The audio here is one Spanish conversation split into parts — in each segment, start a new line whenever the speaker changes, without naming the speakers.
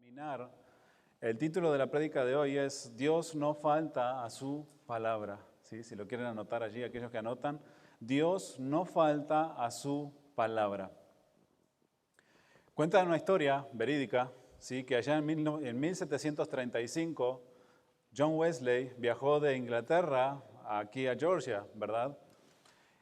imaginar, el título de la prédica de hoy es Dios no falta a su palabra. ¿Sí? Si lo quieren anotar allí, aquellos que anotan, Dios no falta a su palabra. Cuenta una historia verídica, ¿sí? Que allá en 1735 John Wesley viajó de Inglaterra aquí a Georgia, ¿verdad?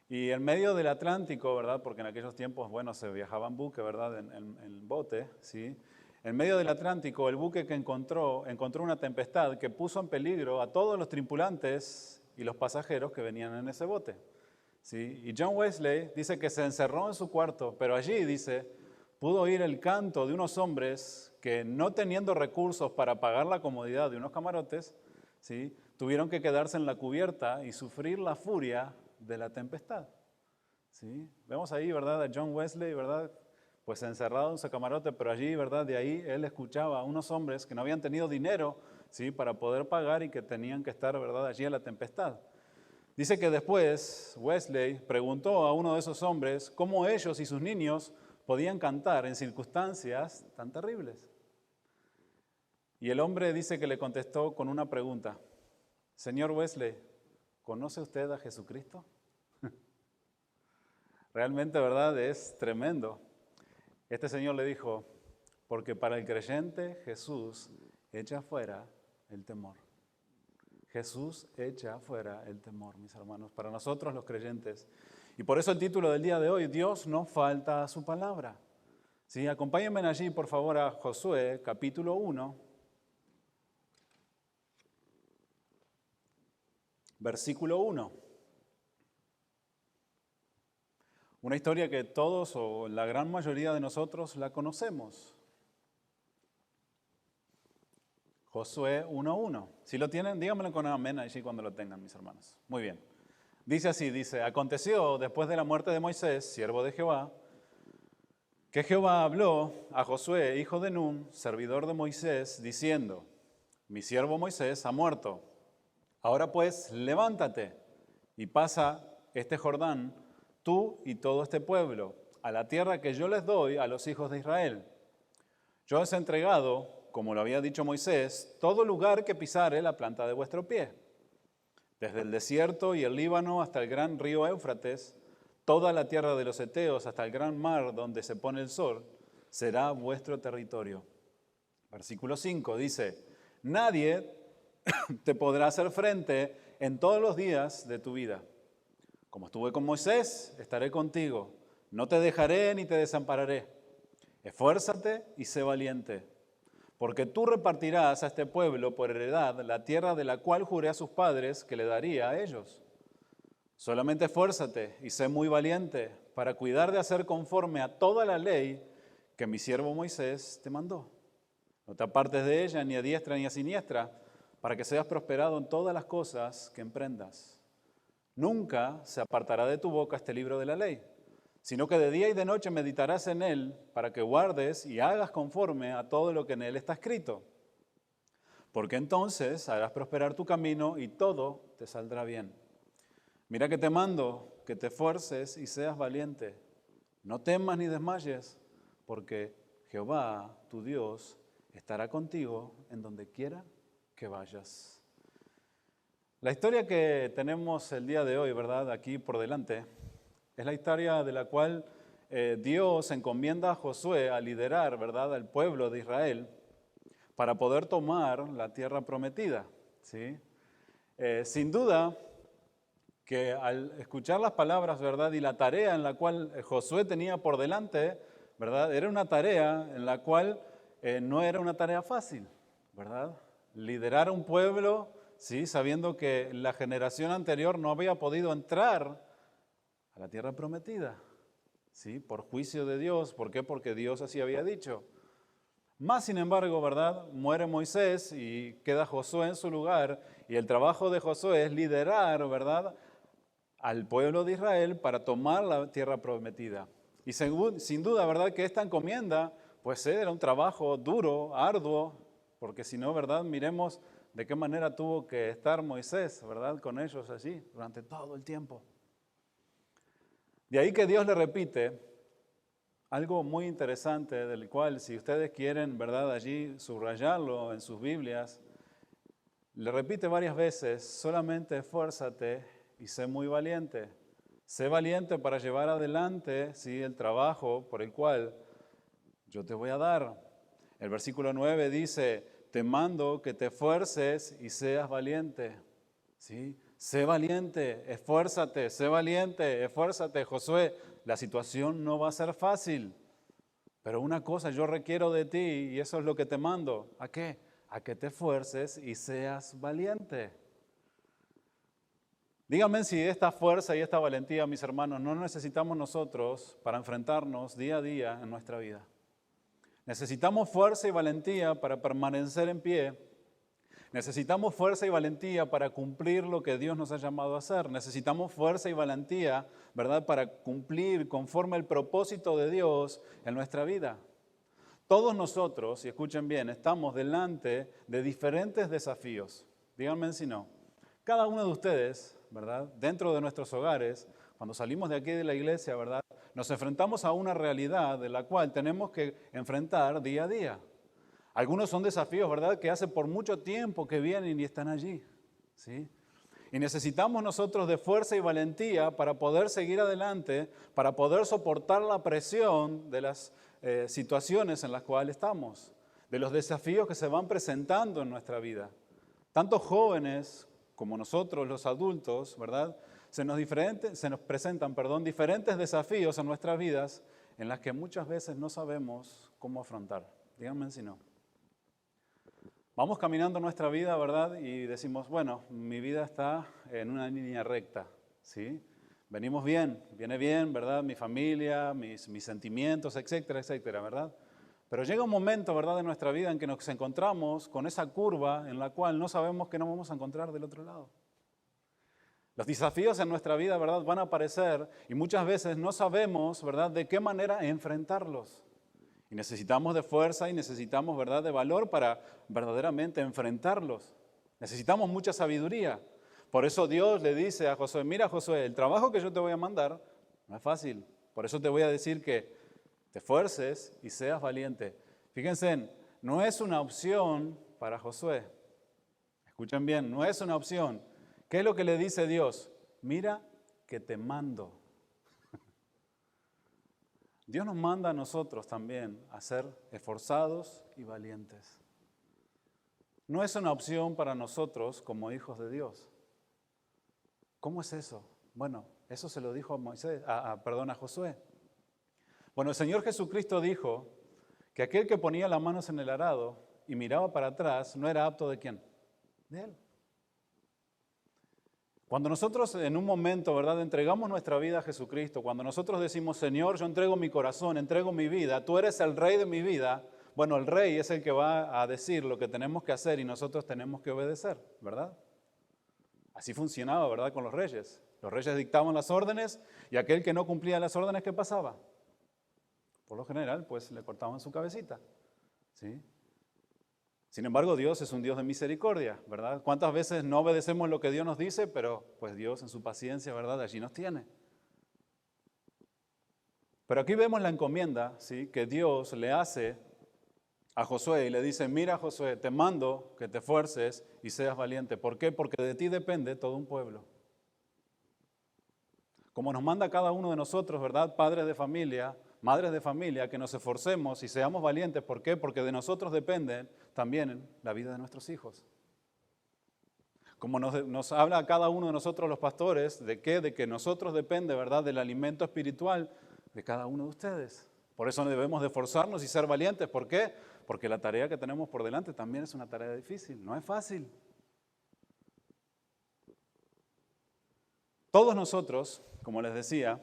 Y en medio del Atlántico, ¿verdad? Porque en aquellos tiempos, bueno, se viajaba en buque, ¿verdad? En bote, ¿sí? En medio del Atlántico, el buque que encontró una tempestad que puso en peligro a todos los tripulantes y los pasajeros que venían en ese bote, ¿sí? Y John Wesley dice que se encerró en su cuarto, pero allí, dice, pudo oír el canto de unos hombres que, no teniendo recursos para pagar la comodidad de unos camarotes, ¿sí? Tuvieron que quedarse en la cubierta y sufrir la furia de la tempestad. ¿Sí? Vemos ahí, ¿verdad?, a John Wesley, ¿verdad?, pues encerrado en su camarote, pero allí, ¿verdad?, de ahí él escuchaba a unos hombres que no habían tenido dinero, ¿sí?, para poder pagar y que tenían que estar, ¿verdad?, allí en la tempestad. Dice que después Wesley preguntó a uno de esos hombres cómo ellos y sus niños podían cantar en circunstancias tan terribles. Y el hombre dice que le contestó con una pregunta: Señor Wesley, ¿conoce usted a Jesucristo? Realmente, ¿verdad?, es tremendo. Este señor le dijo, porque para el creyente Jesús echa fuera el temor. Jesús echa fuera el temor, mis hermanos, para nosotros los creyentes. Y por eso el título del día de hoy, Dios no falta a su palabra. Sí, acompáñenme allí, por favor, a Josué, capítulo 1, versículo 1. Una historia que todos o la gran mayoría de nosotros la conocemos. Josué 1:1. Si lo tienen, díganmelo con amén allí cuando lo tengan, mis hermanos. Muy bien. Dice así, aconteció después de la muerte de Moisés, siervo de Jehová, que Jehová habló a Josué, hijo de Nun, servidor de Moisés, diciendo, mi siervo Moisés ha muerto. Ahora pues, levántate y pasa este Jordán, tú y todo este pueblo, a la tierra que yo les doy a los hijos de Israel. Yo os he entregado, como lo había dicho Moisés, todo lugar que pisare la planta de vuestro pie. Desde el desierto y el Líbano hasta el gran río Éufrates, toda la tierra de los heteos hasta el gran mar donde se pone el sol, será vuestro territorio. Versículo 5 dice, nadie te podrá hacer frente en todos los días de tu vida. Como estuve con Moisés, estaré contigo. No te dejaré ni te desampararé. Esfuérzate y sé valiente, porque tú repartirás a este pueblo por heredad la tierra de la cual juré a sus padres que le daría a ellos. Solamente esfuérzate y sé muy valiente para cuidar de hacer conforme a toda la ley que mi siervo Moisés te mandó. No te apartes de ella ni a diestra ni a siniestra, para que seas prosperado en todas las cosas que emprendas. Nunca se apartará de tu boca este libro de la ley, sino que de día y de noche meditarás en él para que guardes y hagas conforme a todo lo que en él está escrito. Porque entonces harás prosperar tu camino y todo te saldrá bien. Mira que te mando que te esfuerces y seas valiente. No temas ni desmayes, porque Jehová, tu Dios, estará contigo en donde quiera que vayas. La historia que tenemos el día de hoy, ¿verdad?, aquí por delante, es la historia de la cual Dios encomienda a Josué a liderar, ¿verdad?, al pueblo de Israel para poder tomar la tierra prometida, ¿sí? Sin duda que al escuchar las palabras, ¿verdad?, y la tarea en la cual Josué tenía por delante, ¿verdad?, era una tarea en la cual no era una tarea fácil, ¿verdad? Liderar un pueblo, ¿sí?, sabiendo que la generación anterior no había podido entrar a la tierra prometida, ¿sí?, por juicio de Dios. ¿Por qué? Porque Dios así había dicho. Más sin embargo, ¿verdad?, muere Moisés y queda Josué en su lugar, y el trabajo de Josué es liderar, ¿verdad?, al pueblo de Israel para tomar la tierra prometida. Y sin duda, ¿verdad?, que esta encomienda, pues era un trabajo duro, arduo, porque si no, ¿verdad?, miremos de qué manera tuvo que estar Moisés, ¿verdad?, con ellos allí durante todo el tiempo. De ahí que Dios le repite Algo muy interesante del cual, si ustedes quieren, ¿verdad?, allí subrayarlo en sus Biblias, le repite varias veces, solamente esfuérzate y sé muy valiente. Sé valiente para llevar adelante, ¿sí?, el trabajo por el cual yo te voy a dar. El versículo 9 dice, te mando que te esfuerces y seas valiente. ¿Sí? Sé valiente, esfuérzate, sé valiente, esfuérzate, Josué. La situación no va a ser fácil, pero una cosa yo requiero de ti y eso es lo que te mando. ¿A qué? A que te esfuerces y seas valiente. Díganme si esta fuerza y esta valentía, mis hermanos, no necesitamos nosotros para enfrentarnos día a día en nuestra vida. Necesitamos fuerza y valentía para permanecer en pie. Necesitamos fuerza y valentía para cumplir lo que Dios nos ha llamado a hacer. Necesitamos fuerza y valentía, ¿verdad?, para cumplir conforme el propósito de Dios en nuestra vida. Todos nosotros, y escuchen bien, estamos delante de diferentes desafíos. Díganme si no. Cada uno de ustedes, ¿verdad?, dentro de nuestros hogares, cuando salimos de aquí de la iglesia, ¿verdad?, nos enfrentamos a una realidad de la cual tenemos que enfrentar día a día. Algunos son desafíos, ¿verdad?, que hace por mucho tiempo que vienen y están allí, ¿sí? Y necesitamos nosotros de fuerza y valentía para poder seguir adelante, para poder soportar la presión de las situaciones en las cuales estamos, de los desafíos que se van presentando en nuestra vida. Tanto jóvenes como nosotros, los adultos, ¿verdad?, se nos presentan diferentes desafíos en nuestras vidas en las que muchas veces no sabemos cómo afrontar. Díganme si no. Vamos caminando nuestra vida, ¿verdad? Y decimos, bueno, mi vida está en una línea recta, ¿sí? Venimos bien, viene bien, ¿verdad? Mi familia, mis sentimientos, etcétera, etcétera, ¿verdad? Pero llega un momento, ¿verdad?, de nuestra vida en que nos encontramos con esa curva en la cual no sabemos qué nos vamos a encontrar del otro lado. Los desafíos en nuestra vida, ¿verdad?, van a aparecer y muchas veces no sabemos, ¿verdad?, de qué manera enfrentarlos. Y necesitamos de fuerza y necesitamos, ¿verdad?, de valor para verdaderamente enfrentarlos. Necesitamos mucha sabiduría. Por eso Dios le dice a Josué, mira Josué, el trabajo que yo te voy a mandar no es fácil. Por eso te voy a decir que te esfuerces y seas valiente. Fíjense, no es una opción para Josué. Escuchen bien, no es una opción. ¿Qué es lo que le dice Dios? Mira que te mando. Dios nos manda a nosotros también a ser esforzados y valientes. No es una opción para nosotros como hijos de Dios. ¿Cómo es eso? Bueno, eso se lo dijo a Josué. Bueno, el Señor Jesucristo dijo que aquel que ponía las manos en el arado y miraba para atrás no era apto ¿de quién? De Él. Cuando nosotros en un momento, ¿verdad?, entregamos nuestra vida a Jesucristo, cuando nosotros decimos, Señor, yo entrego mi corazón, entrego mi vida, tú eres el Rey de mi vida, bueno, el Rey es el que va a decir lo que tenemos que hacer y nosotros tenemos que obedecer, ¿verdad? Así funcionaba, ¿verdad?, con los reyes. Los reyes dictaban las órdenes y aquel que no cumplía las órdenes, ¿qué pasaba? Por lo general, pues le cortaban su cabecita, ¿sí? Sin embargo, Dios es un Dios de misericordia, ¿verdad? ¿Cuántas veces no obedecemos lo que Dios nos dice? Pero pues Dios en su paciencia, ¿verdad?, allí nos tiene. Pero aquí vemos la encomienda, ¿sí?, que Dios le hace a Josué y le dice, mira Josué, te mando que te esfuerces y seas valiente. ¿Por qué? Porque de ti depende todo un pueblo. Como nos manda cada uno de nosotros, ¿verdad?, padres de familia, madres de familia, que nos esforcemos y seamos valientes. ¿Por qué? Porque de nosotros depende también la vida de nuestros hijos. Como nos habla a cada uno de nosotros los pastores, ¿de qué? De que nosotros depende, ¿verdad?, del alimento espiritual de cada uno de ustedes. Por eso debemos de esforzarnos y ser valientes. ¿Por qué? Porque la tarea que tenemos por delante también es una tarea difícil, no es fácil. Todos nosotros, como les decía,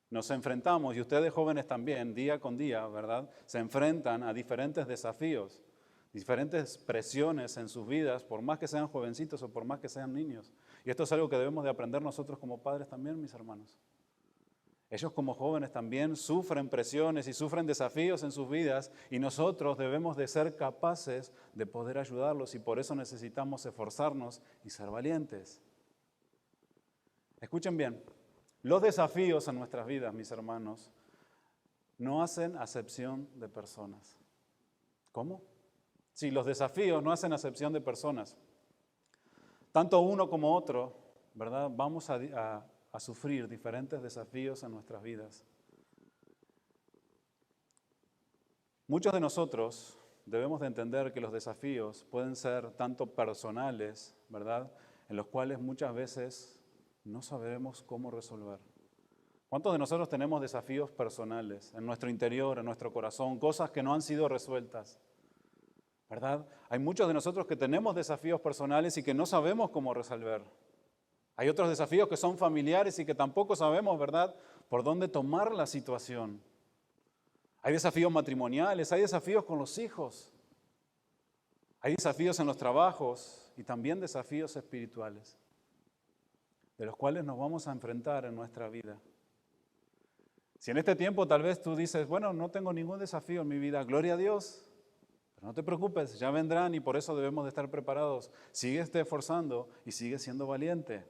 nos enfrentamos, y ustedes jóvenes también, día con día, ¿verdad?, se enfrentan a diferentes desafíos, diferentes presiones en sus vidas, por más que sean jovencitos o por más que sean niños. Y esto es algo que debemos de aprender nosotros como padres también, mis hermanos. Ellos como jóvenes también sufren presiones y sufren desafíos en sus vidas y nosotros debemos de ser capaces de poder ayudarlos y por eso necesitamos esforzarnos y ser valientes. Escuchen bien, los desafíos en nuestras vidas, mis hermanos, no hacen acepción de personas. ¿Cómo? Sí, los desafíos no hacen acepción de personas. Tanto uno como otro, ¿verdad? Vamos a sufrir diferentes desafíos en nuestras vidas. Muchos de nosotros debemos de entender que los desafíos pueden ser tanto personales, ¿verdad? En los cuales muchas veces no sabremos cómo resolver. ¿Cuántos de nosotros tenemos desafíos personales en nuestro interior, en nuestro corazón, cosas que no han sido resueltas? ¿Verdad? Hay muchos de nosotros que tenemos desafíos personales y que no sabemos cómo resolver. Hay otros desafíos que son familiares y que tampoco sabemos, ¿verdad?, por dónde tomar la situación. Hay desafíos matrimoniales, hay desafíos con los hijos, hay desafíos en los trabajos y también desafíos espirituales, de los cuales nos vamos a enfrentar en nuestra vida. Si en este tiempo tal vez tú dices, bueno, no tengo ningún desafío en mi vida, gloria a Dios, pero no te preocupes, ya vendrán y por eso debemos de estar preparados. Sigue esforzando y sigue siendo valiente.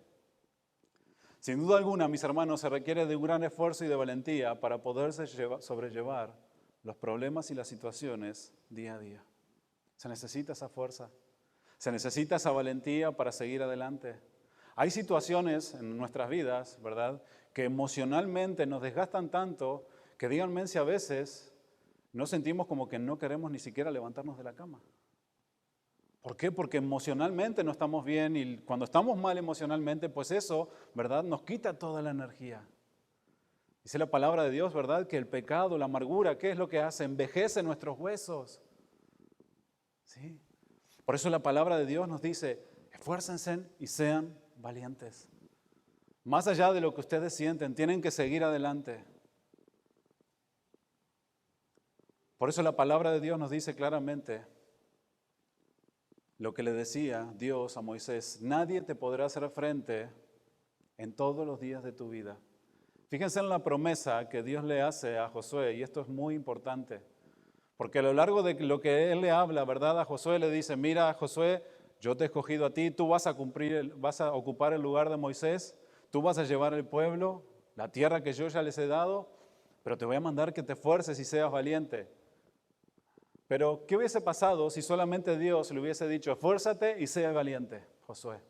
Sin duda alguna, mis hermanos, se requiere de un gran esfuerzo y de valentía para poderse sobrellevar los problemas y las situaciones día a día. Se necesita esa fuerza, se necesita esa valentía para seguir adelante. Hay situaciones en nuestras vidas, ¿verdad?, que emocionalmente nos desgastan tanto que díganme si a veces nos sentimos como que no queremos ni siquiera levantarnos de la cama. ¿Por qué? Porque emocionalmente no estamos bien y cuando estamos mal emocionalmente, pues eso, ¿verdad?, nos quita toda la energía. Dice la palabra de Dios, ¿verdad?, que el pecado, la amargura, ¿qué es lo que hace? Envejece nuestros huesos. ¿Sí? Por eso la palabra de Dios nos dice, esfuércense y sean valientes. Más allá de lo que ustedes sienten, tienen que seguir adelante. Por eso la palabra de Dios nos dice claramente lo que le decía Dios a Moisés, nadie te podrá hacer frente en todos los días de tu vida. Fíjense en la promesa que Dios le hace a Josué, y esto es muy importante, porque a lo largo de lo que Él le habla, ¿verdad? A Josué le dice, mira Josué, yo te he escogido a ti, tú vas a ocupar el lugar de Moisés, tú vas a llevar el pueblo, la tierra que yo ya les he dado, pero te voy a mandar que te esfuerces y seas valiente. Pero, ¿qué hubiese pasado si solamente Dios le hubiese dicho, esfuérzate y sea valiente, Josué?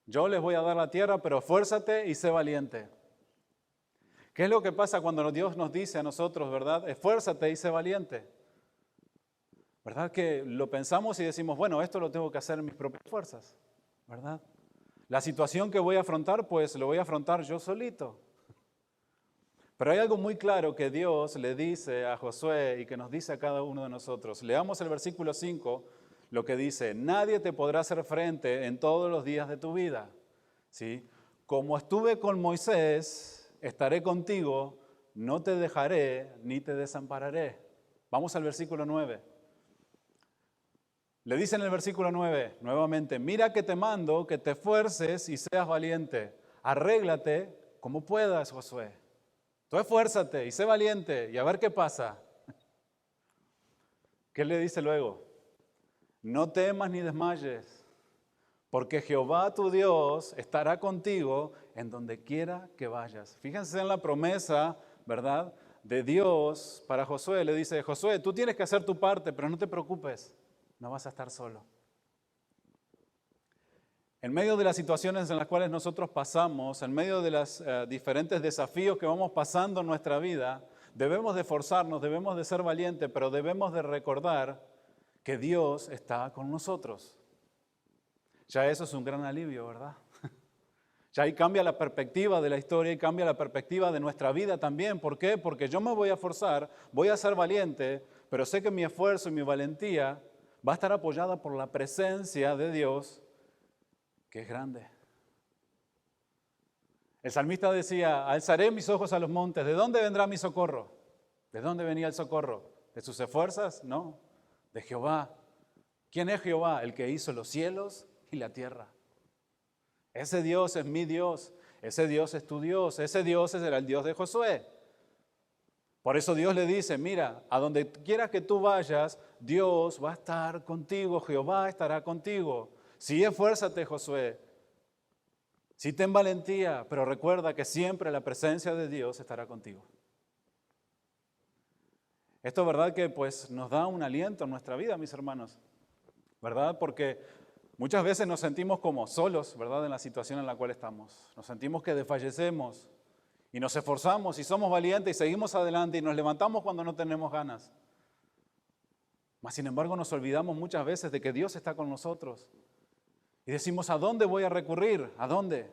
Yo les voy a dar la tierra, pero esfuérzate y sé valiente. ¿Qué es lo que pasa cuando Dios nos dice a nosotros, verdad? Esfuérzate y sé valiente. ¿Verdad que lo pensamos y decimos, bueno, esto lo tengo que hacer en mis propias fuerzas, ¿verdad? La situación que voy a afrontar, pues lo voy a afrontar yo solito. Pero hay algo muy claro que Dios le dice a Josué y que nos dice a cada uno de nosotros. Leamos el versículo 5, lo que dice, nadie te podrá hacer frente en todos los días de tu vida. ¿Sí? Como estuve con Moisés, estaré contigo, no te dejaré ni te desampararé. Vamos al versículo 9. Le dice en el versículo 9, nuevamente, mira que te mando que te esfuerces y seas valiente. Arréglate como puedas, Josué. Tú esfuérzate y sé valiente y a ver qué pasa. ¿Qué le dice luego? No temas ni desmayes, porque Jehová tu Dios estará contigo en donde quiera que vayas. Fíjense en la promesa, ¿verdad?, de Dios para Josué. Le dice, Josué, tú tienes que hacer tu parte, pero no te preocupes, no vas a estar solo. En medio de las situaciones en las cuales nosotros pasamos, en medio de los diferentes desafíos que vamos pasando en nuestra vida, debemos de esforzarnos, debemos de ser valientes, pero debemos de recordar que Dios está con nosotros. Ya eso es un gran alivio, ¿verdad? Ya ahí cambia la perspectiva de la historia y cambia la perspectiva de nuestra vida también. ¿Por qué? Porque yo me voy a esforzar, voy a ser valiente, pero sé que mi esfuerzo y mi valentía va a estar apoyada por la presencia de Dios, que es grande. El salmista decía, alzaré mis ojos a los montes, ¿de dónde vendrá mi socorro? ¿De dónde venía el socorro? ¿De sus fuerzas? No, de Jehová. ¿Quién es Jehová? El que hizo los cielos y la tierra. Ese Dios es mi Dios, ese Dios es tu Dios, ese Dios era el Dios de Josué. Por eso Dios le dice, mira, a donde quieras que tú vayas, Dios va a estar contigo, Jehová estará contigo. Sí, esfuérzate, Josué. Sí, ten valentía, pero recuerda que siempre la presencia de Dios estará contigo. Esto, ¿verdad? Que pues nos da un aliento en nuestra vida, mis hermanos, ¿verdad? Porque muchas veces nos sentimos como solos, ¿verdad? En la situación en la cual estamos. Nos sentimos que desfallecemos y nos esforzamos y somos valientes y seguimos adelante y nos levantamos cuando no tenemos ganas. Mas, sin embargo, nos olvidamos muchas veces de que Dios está con nosotros. Y decimos, ¿a dónde voy a recurrir? ¿A dónde?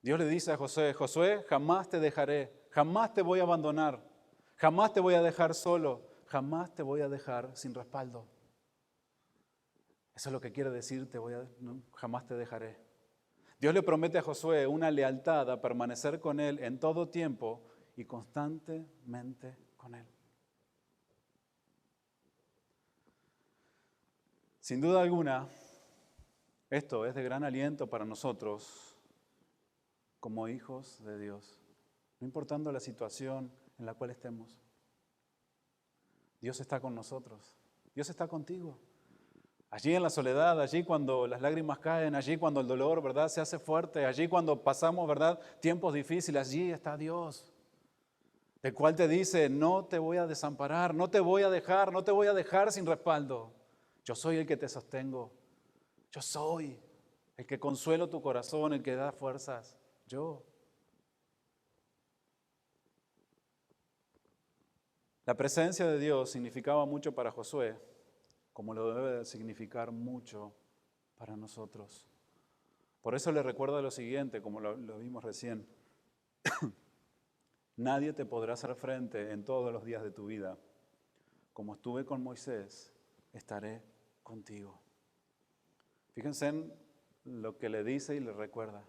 Dios le dice a Josué, Josué, jamás te dejaré, jamás te voy a abandonar, jamás te voy a dejar solo, jamás te voy a dejar sin respaldo. Eso es lo que quiere decir, jamás te dejaré. Dios le promete a Josué una lealtad a permanecer con él en todo tiempo y constantemente con él. Sin duda alguna, esto es de gran aliento para nosotros como hijos de Dios, no importando la situación en la cual estemos. Dios está con nosotros, Dios está contigo. Allí en la soledad, allí cuando las lágrimas caen, allí cuando el dolor, ¿verdad?, se hace fuerte, allí cuando pasamos, ¿verdad?, tiempos difíciles, allí está Dios, el cual te dice, no te voy a desamparar, no te voy a dejar, no te voy a dejar sin respaldo. Yo soy el que te sostengo, yo soy el que consuelo tu corazón, el que da fuerzas, yo. La presencia de Dios significaba mucho para Josué, como lo debe de significar mucho para nosotros. Por eso le recuerda lo siguiente, como lo vimos recién. Nadie te podrá hacer frente en todos los días de tu vida. Como estuve con Moisés, estaré contigo. Fíjense en lo que le dice y le recuerda.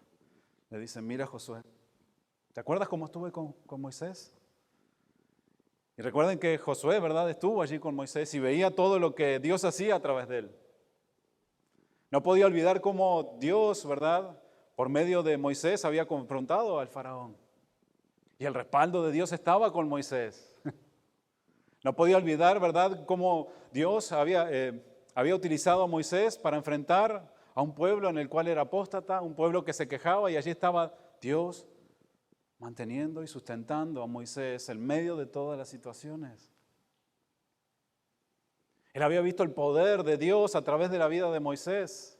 Le dice, mira Josué, ¿te acuerdas cómo estuve con Moisés? Y recuerden que Josué, ¿verdad?, estuvo allí con Moisés y veía todo lo que Dios hacía a través de él. No podía olvidar cómo Dios, ¿verdad?, por medio de Moisés había confrontado al faraón. Y el respaldo de Dios estaba con Moisés. No podía olvidar, ¿verdad?, cómo Dios había utilizado a Moisés para enfrentar a un pueblo en el cual era apóstata, un pueblo que se quejaba, y allí estaba Dios manteniendo y sustentando a Moisés en medio de todas las situaciones. Él había visto el poder de Dios a través de la vida de Moisés.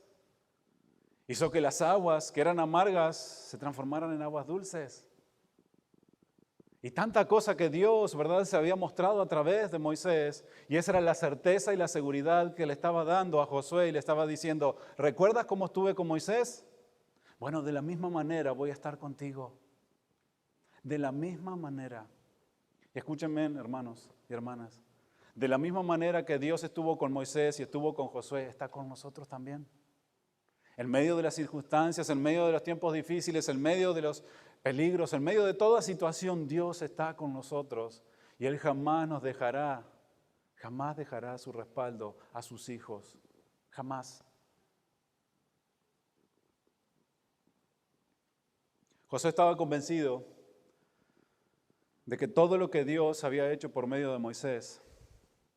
Hizo que las aguas que eran amargas se transformaran en aguas dulces. Y tanta cosa que Dios, ¿verdad?, se había mostrado a través de Moisés. Y esa era la certeza y la seguridad que le estaba dando a Josué y le estaba diciendo, ¿recuerdas cómo estuve con Moisés? Bueno, de la misma manera voy a estar contigo. De la misma manera. Y escúchenme, hermanos y hermanas. De la misma manera que Dios estuvo con Moisés y estuvo con Josué, está con nosotros también. En medio de las circunstancias, en medio de los tiempos difíciles, en medio de los peligros, en medio de toda situación, Dios está con nosotros y Él jamás nos dejará, jamás dejará su respaldo a sus hijos, jamás. Josué estaba convencido de que todo lo que Dios había hecho por medio de Moisés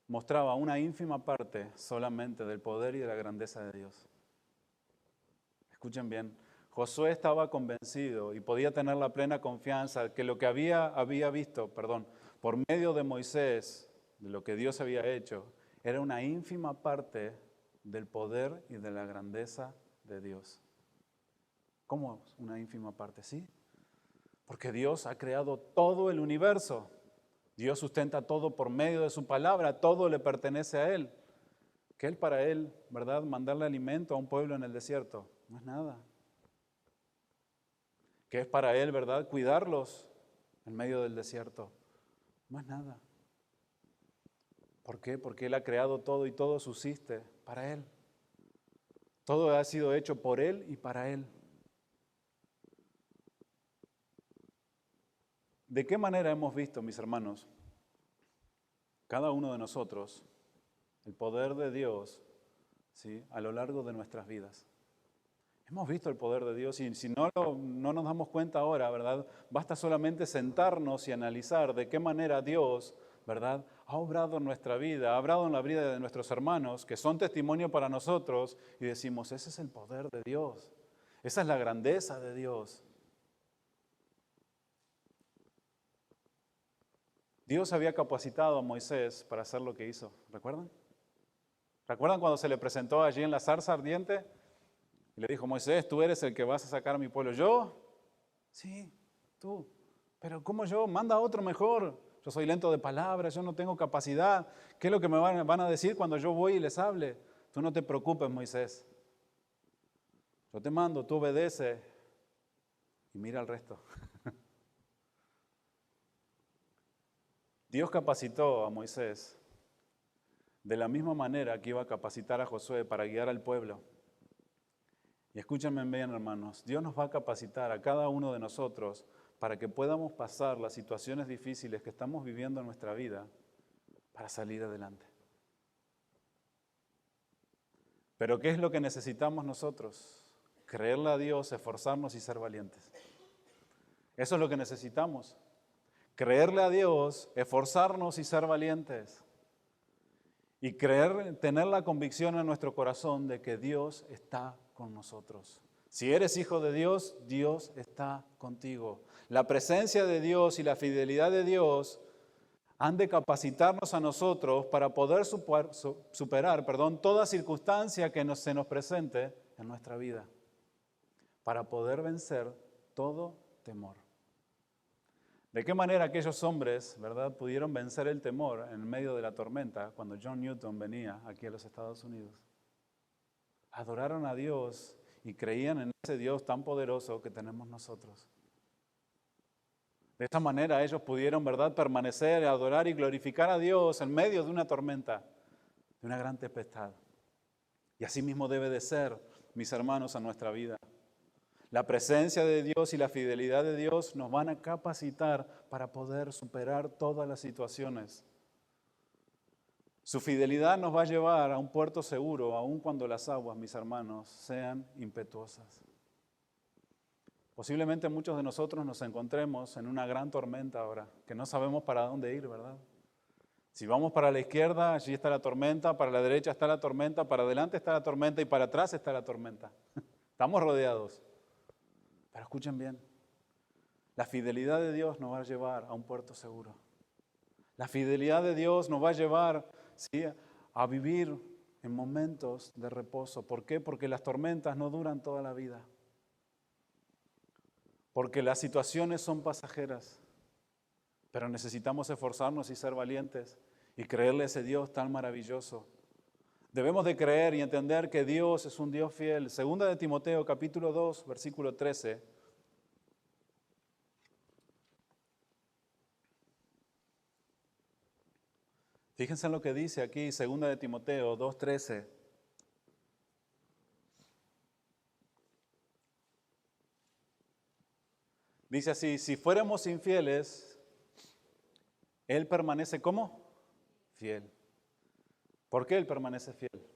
mostraba una ínfima parte solamente del poder y de la grandeza de Dios. Escuchen bien, Josué estaba convencido y podía tener la plena confianza que lo que había visto, por medio de Moisés, de lo que Dios había hecho, era una ínfima parte del poder y de la grandeza de Dios. ¿Cómo una ínfima parte? Sí, porque Dios ha creado todo el universo. Dios sustenta todo por medio de su palabra, todo le pertenece a Él. Que Él para Él, ¿verdad?, mandarle alimento a un pueblo en el desierto, no es nada. Que es para Él, ¿verdad?, cuidarlos en medio del desierto, no es nada. ¿Por qué? Porque Él ha creado todo y todo subsiste para Él. Todo ha sido hecho por Él y para Él. ¿De qué manera hemos visto, mis hermanos, cada uno de nosotros, el poder de Dios, ¿sí?, a lo largo de nuestras vidas? Hemos visto el poder de Dios y si no nos damos cuenta ahora, ¿verdad? Basta solamente sentarnos y analizar de qué manera Dios, ¿verdad?, ha obrado en nuestra vida, ha obrado en la vida de nuestros hermanos, que son testimonio para nosotros, y decimos, ese es el poder de Dios, esa es la grandeza de Dios. Dios había capacitado a Moisés para hacer lo que hizo. ¿Recuerdan? ¿Recuerdan cuando se le presentó allí en la zarza ardiente? Y le dijo, Moisés, tú eres el que vas a sacar a mi pueblo. ¿Yo? Sí, tú. Pero ¿cómo yo? Manda a otro mejor. Yo soy lento de palabras, yo no tengo capacidad. ¿Qué es lo que me van a decir cuando yo voy y les hable? Tú no te preocupes, Moisés. Yo te mando, tú obedece y mira al resto. Dios capacitó a Moisés de la misma manera que iba a capacitar a Josué para guiar al pueblo. Y escúchenme bien, hermanos, Dios nos va a capacitar a cada uno de nosotros para que podamos pasar las situaciones difíciles que estamos viviendo en nuestra vida para salir adelante. Pero ¿qué es lo que necesitamos nosotros? Creerle a Dios, esforzarnos y ser valientes. Eso es lo que necesitamos. Creerle a Dios, esforzarnos y ser valientes. Y tener la convicción en nuestro corazón de que Dios está con nosotros. Si eres hijo de Dios, Dios está contigo. La presencia de Dios y la fidelidad de Dios han de capacitarnos a nosotros para poder superar toda circunstancia que se nos presente en nuestra vida, para poder vencer todo temor. ¿De qué manera aquellos hombres, verdad, pudieron vencer el temor en medio de la tormenta cuando John Newton venía aquí a los Estados Unidos? Adoraron a Dios y creían en ese Dios tan poderoso que tenemos nosotros. De esta manera ellos pudieron, verdad, permanecer, adorar y glorificar a Dios en medio de una tormenta, de una gran tempestad. Y así mismo debe de ser, mis hermanos, en nuestra vida. La presencia de Dios y la fidelidad de Dios nos van a capacitar para poder superar todas las situaciones. Su fidelidad nos va a llevar a un puerto seguro, aun cuando las aguas, mis hermanos, sean impetuosas. Posiblemente muchos de nosotros nos encontremos en una gran tormenta ahora, que no sabemos para dónde ir, ¿verdad? Si vamos para la izquierda, allí está la tormenta, para la derecha está la tormenta, para adelante está la tormenta y para atrás está la tormenta. Estamos rodeados. Pero escuchen bien, la fidelidad de Dios nos va a llevar a un puerto seguro. La fidelidad de Dios nos va a llevar, ¿sí?, a vivir en momentos de reposo. ¿Por qué? Porque las tormentas no duran toda la vida. Porque las situaciones son pasajeras. Pero necesitamos esforzarnos y ser valientes y creerle a ese Dios tan maravilloso. Debemos de creer y entender que Dios es un Dios fiel. Segunda de Timoteo, capítulo 2, versículo 13. Fíjense en lo que dice aquí, Segunda de Timoteo 2:13. Dice así, si fuéramos infieles, Él permanece ¿cómo? Fiel. ¿Por qué Él permanece fiel?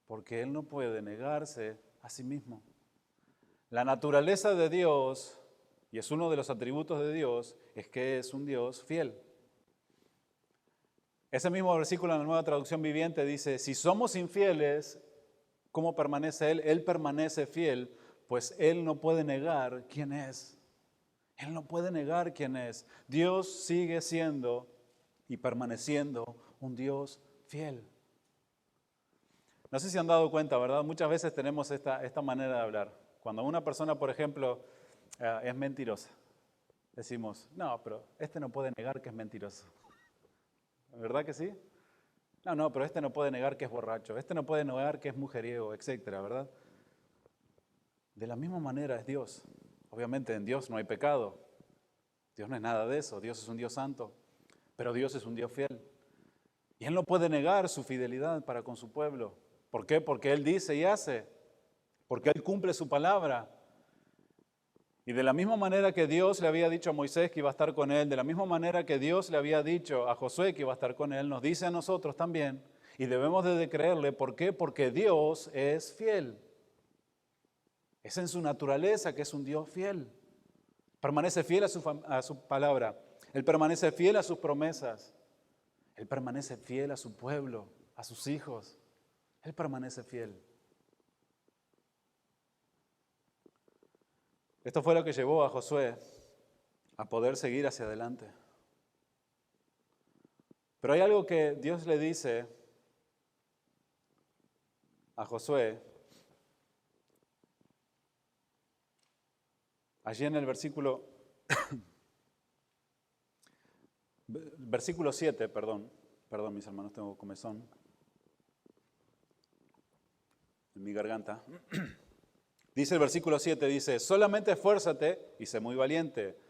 Porque Él no puede negarse a sí mismo. La naturaleza de Dios, y es uno de los atributos de Dios, es que es un Dios fiel. Ese mismo versículo en la Nueva Traducción Viviente dice, si somos infieles, ¿cómo permanece Él? Él permanece fiel, pues Él no puede negar quién es. Él no puede negar quién es. Dios sigue siendo y permaneciendo un Dios fiel. No sé si han dado cuenta, ¿verdad? Muchas veces tenemos esta manera de hablar. Cuando una persona, por ejemplo, es mentirosa, decimos, no, pero este no puede negar que es mentiroso. ¿Verdad que sí? No, pero este no puede negar que es borracho, este no puede negar que es mujeriego, etcétera, ¿verdad? De la misma manera es Dios. Obviamente en Dios no hay pecado. Dios no es nada de eso. Dios es un Dios santo. Pero Dios es un Dios fiel. Y Él no puede negar su fidelidad para con su pueblo. ¿Por qué? Porque Él dice y hace. Porque Él cumple su palabra. Y de la misma manera que Dios le había dicho a Moisés que iba a estar con él, de la misma manera que Dios le había dicho a Josué que iba a estar con él, nos dice a nosotros también, y debemos de creerle. ¿Por qué? Porque Dios es fiel. Es en su naturaleza que es un Dios fiel. Permanece fiel a su palabra. Él permanece fiel a sus promesas. Él permanece fiel a su pueblo, a sus hijos. Él permanece fiel. Esto fue lo que llevó a Josué a poder seguir hacia adelante. Pero hay algo que Dios le dice a Josué, allí en el versículo 7, perdón mis hermanos, tengo comezón en mi garganta. Dice el versículo 7, dice, solamente esfuérzate y sé muy valiente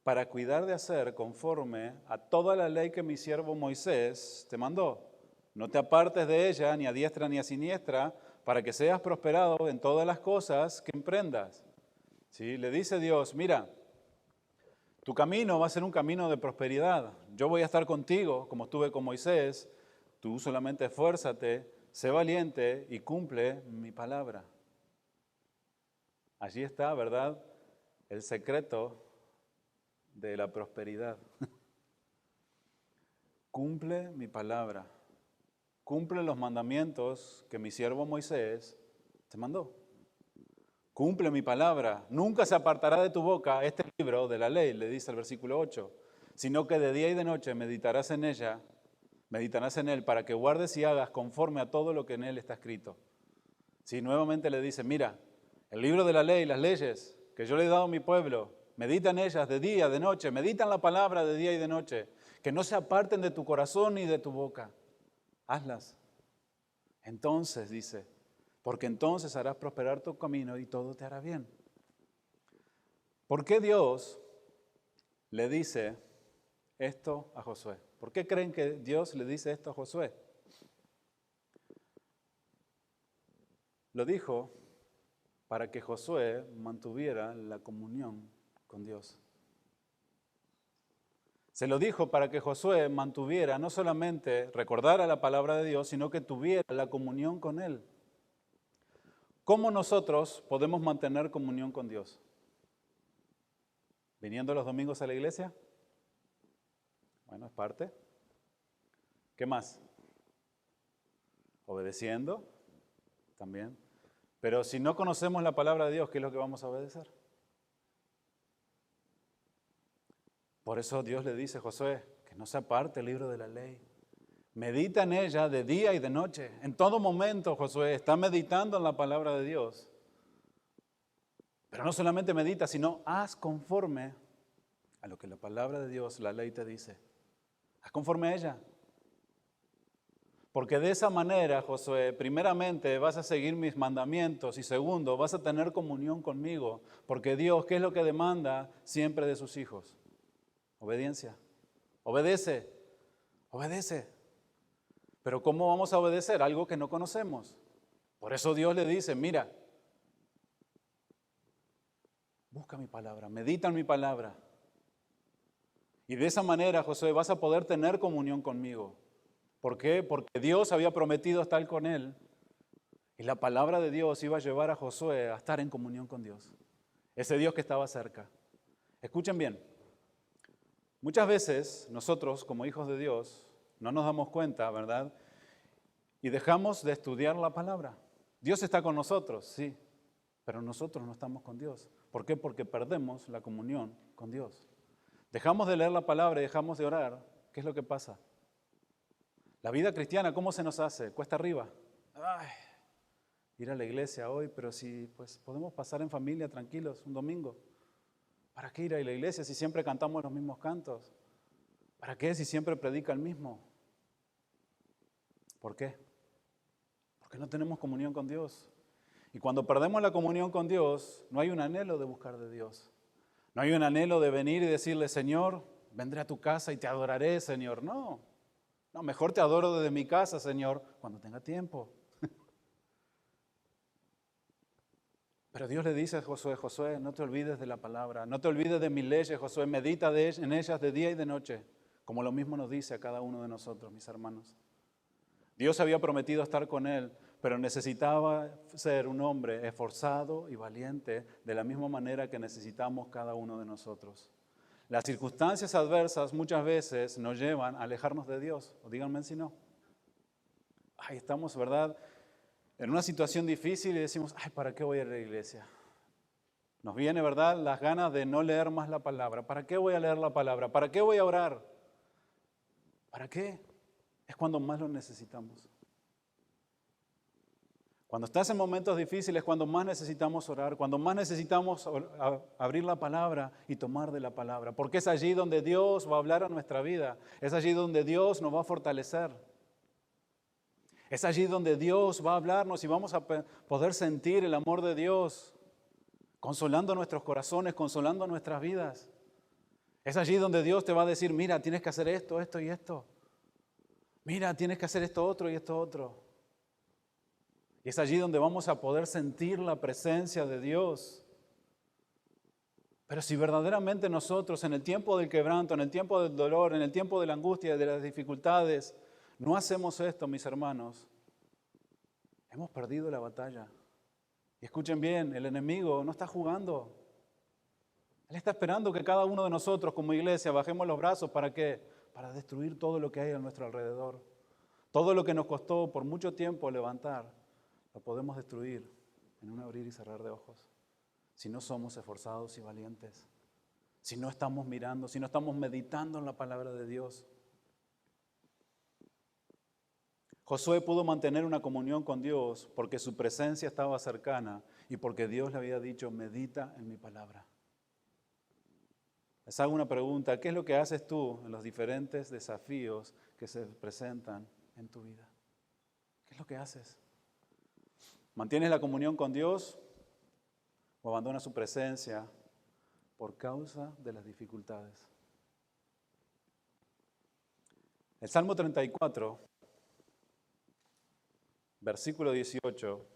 para cuidar de hacer conforme a toda la ley que mi siervo Moisés te mandó. No te apartes de ella ni a diestra ni a siniestra, para que seas prosperado en todas las cosas que emprendas. ¿Sí? Le dice Dios, mira, tu camino va a ser un camino de prosperidad. Yo voy a estar contigo, como estuve con Moisés. Tú solamente esfuérzate, sé valiente y cumple mi palabra. Allí está, ¿verdad?, el secreto de la prosperidad. Cumple mi palabra. Cumple los mandamientos que mi siervo Moisés te mandó. Cumple mi palabra. Nunca se apartará de tu boca este libro de la ley, le dice el versículo 8, sino que de día y de noche meditarás en él para que guardes y hagas conforme a todo lo que en él está escrito. Si nuevamente le dice, mira, el libro de la ley, las leyes que yo le he dado a mi pueblo, medita en ellas de día, de noche, medita en la palabra de día y de noche, que no se aparten de tu corazón ni de tu boca. Hazlas. Entonces, dice, porque entonces harás prosperar tu camino y todo te hará bien. ¿Por qué Dios le dice esto a Josué? ¿Por qué creen que Dios le dice esto a Josué? Lo dijo para que Josué mantuviera la comunión con Dios. Se lo dijo para que Josué mantuviera, no solamente recordara la palabra de Dios, sino que tuviera la comunión con Él. ¿Cómo nosotros podemos mantener comunión con Dios? ¿Viniendo los domingos a la iglesia? Bueno, es parte. ¿Qué más? Obedeciendo también. Pero si no conocemos la palabra de Dios, ¿qué es lo que vamos a obedecer? Por eso Dios le dice a Josué que no se aparte el libro de la ley. Medita en ella de día y de noche. En todo momento, Josué está meditando en la palabra de Dios. Pero no solamente medita, sino haz conforme a lo que la palabra de Dios, la ley te dice. Haz conforme a ella. Porque de esa manera, Josué, primeramente vas a seguir mis mandamientos y segundo, vas a tener comunión conmigo. Porque Dios, ¿qué es lo que demanda siempre de sus hijos? Obediencia. Obedece. Obedece. Pero ¿cómo vamos a obedecer? Algo que no conocemos. Por eso Dios le dice, mira, busca mi palabra, medita en mi palabra. Y de esa manera, Josué, vas a poder tener comunión conmigo. ¿Por qué? Porque Dios había prometido estar con él. Y la palabra de Dios iba a llevar a Josué a estar en comunión con Dios. Ese Dios que estaba cerca. Escuchen bien. Muchas veces nosotros, como hijos de Dios, no nos damos cuenta, ¿verdad? Y dejamos de estudiar la palabra. Dios está con nosotros, sí, pero nosotros no estamos con Dios. ¿Por qué? Porque perdemos la comunión con Dios. Dejamos de leer la palabra y dejamos de orar. ¿Qué es lo que pasa? La vida cristiana, ¿cómo se nos hace? Cuesta arriba. Ay, ir a la iglesia hoy, pero si pues podemos pasar en familia tranquilos un domingo. ¿Para qué ir a la iglesia si siempre cantamos los mismos cantos? ¿Para qué si siempre predica el mismo? ¿Por qué? Porque no tenemos comunión con Dios. Y cuando perdemos la comunión con Dios, no hay un anhelo de buscar de Dios. No hay un anhelo de venir y decirle, Señor, vendré a tu casa y te adoraré, Señor. No, mejor te adoro desde mi casa, Señor, cuando tenga tiempo. Pero Dios le dice a Josué, Josué, no te olvides de la palabra, no te olvides de mis leyes, Josué, medita en ellas de día y de noche, como lo mismo nos dice a cada uno de nosotros, mis hermanos. Dios había prometido estar con él, pero necesitaba ser un hombre esforzado y valiente de la misma manera que necesitamos cada uno de nosotros. Las circunstancias adversas muchas veces nos llevan a alejarnos de Dios, o díganme si no. Ay, estamos, ¿verdad?, en una situación difícil y decimos, ay, ¿para qué voy a la iglesia? Nos viene, ¿verdad?, las ganas de no leer más la palabra. ¿Para qué voy a leer la palabra? ¿Para qué voy a orar? ¿Para qué? es cuando más lo necesitamos. Cuando estás en momentos difíciles, cuando más necesitamos orar, cuando más necesitamos abrir la palabra y tomar de la palabra, porque es allí donde Dios va a hablar a nuestra vida, es allí donde Dios nos va a fortalecer, es allí donde Dios va a hablarnos y vamos a poder sentir el amor de Dios, consolando nuestros corazones, consolando nuestras vidas. Es allí donde Dios te va a decir, mira, tienes que hacer esto, esto y esto. Mira, tienes que hacer esto otro y esto otro. Y es allí donde vamos a poder sentir la presencia de Dios. Pero si verdaderamente nosotros en el tiempo del quebranto, en el tiempo del dolor, en el tiempo de la angustia, de las dificultades, no hacemos esto, mis hermanos, hemos perdido la batalla. Y escuchen bien, el enemigo no está jugando. Él está esperando que cada uno de nosotros como iglesia bajemos los brazos. ¿Para qué? Para destruir todo lo que hay a nuestro alrededor. Todo lo que nos costó por mucho tiempo levantar, lo podemos destruir en un abrir y cerrar de ojos. Si no somos esforzados y valientes, si no estamos mirando, si no estamos meditando en la palabra de Dios. Josué pudo mantener una comunión con Dios porque su presencia estaba cercana y porque Dios le había dicho, medita en mi palabra. Les hago una pregunta, ¿qué es lo que haces tú en los diferentes desafíos que se presentan en tu vida? ¿Qué es lo que haces? ¿Mantienes la comunión con Dios o abandonas su presencia por causa de las dificultades? El Salmo 34, versículo 18,